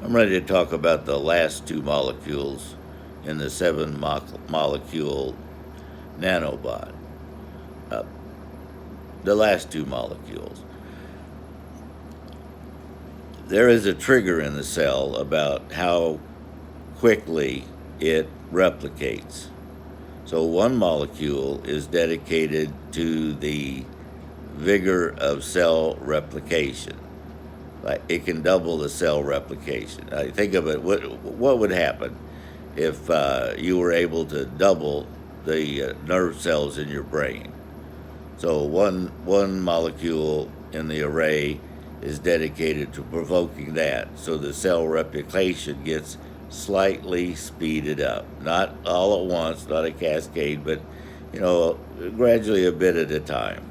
I'm ready to talk about the last two molecules in the molecule nanobot. Uh, the last two molecules. There is a trigger in the cell about how quickly it replicates. So one molecule is dedicated to the vigor of cell replication. Like it can double the cell replication. Think of it. What would happen if you were able to double the nerve cells in your brain? So one molecule in the array is dedicated to provoking that. So the cell replication gets slightly speeded up, not all at once, not a cascade, but gradually a bit at a time.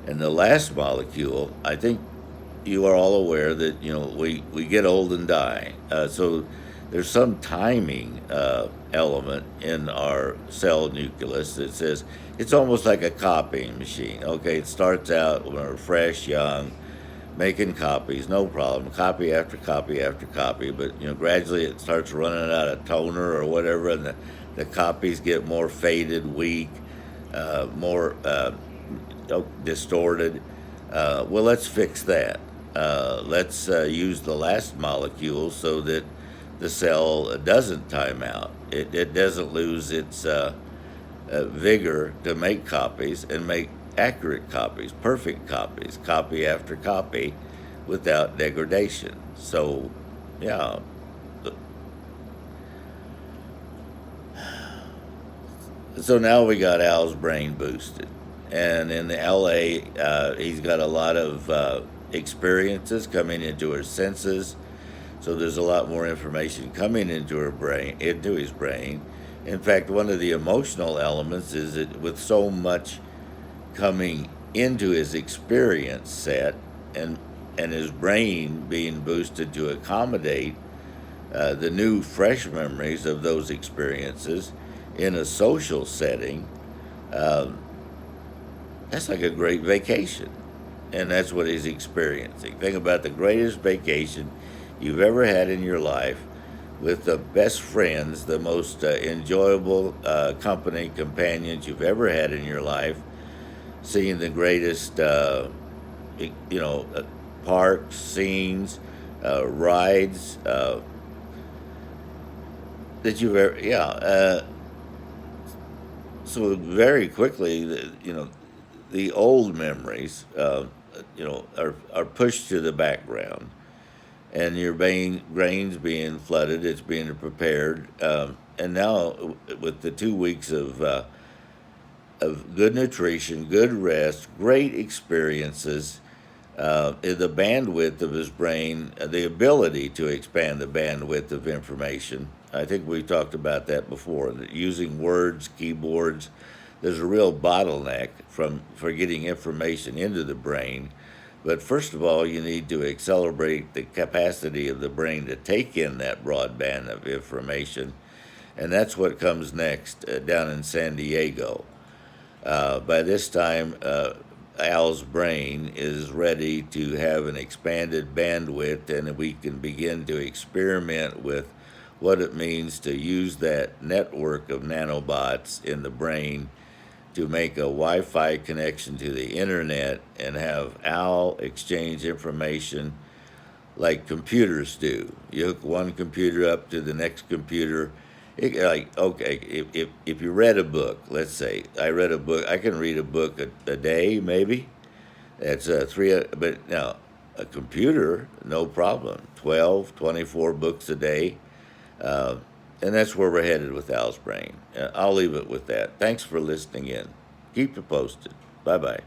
And the last molecule, I think you are all aware that we get old and die. So there's some timing element in our cell nucleus that says it's almost like a copying machine. Okay, it starts out when we're fresh, young, making copies, no problem, copy after copy after copy. But gradually it starts running out of toner or whatever, and the copies get more faded, weak, more distorted. Well, let's fix that. Let's use the last molecule so that the cell doesn't time out. It doesn't lose its vigor to make copies and make accurate copies, perfect copies, copy after copy without degradation. So, yeah. So now we got Al's brain boosted. And in the LA, he's got a lot of experiences coming into his senses. So there's a lot more information coming into his brain. In fact, one of the emotional elements is that with so much coming into his experience set and his brain being boosted to accommodate the new fresh memories of those experiences in a social setting, that's like a great vacation. And that's what he's experiencing. Think about the greatest vacation you've ever had in your life with the best friends, the most enjoyable companions you've ever had in your life, seeing the greatest, parks, scenes, rides that you've ever, so very quickly, the old memories, are pushed to the background, and your brain's being flooded. It's being prepared, and now with the 2 weeks of good nutrition, good rest, great experiences, the bandwidth of his brain, the ability to expand the bandwidth of information. I think we talked about that before. That using words, keyboards, there's a real bottleneck for getting information into the brain. But first of all, you need to accelerate the capacity of the brain to take in that broadband of information. And that's what comes next down in San Diego. By this time, Al's brain is ready to have an expanded bandwidth, and we can begin to experiment with what it means to use that network of nanobots in the brain to make a Wi-Fi connection to the internet and have Al exchange information like computers do. You hook one computer up to the next computer. If you read a book, let's say I read a book, I can read a book a day, maybe. That's but now a computer, no problem. 12, 24 books a day. And that's where we're headed with Al's brain. I'll leave it with that. Thanks for listening in. Keep it posted. Bye bye.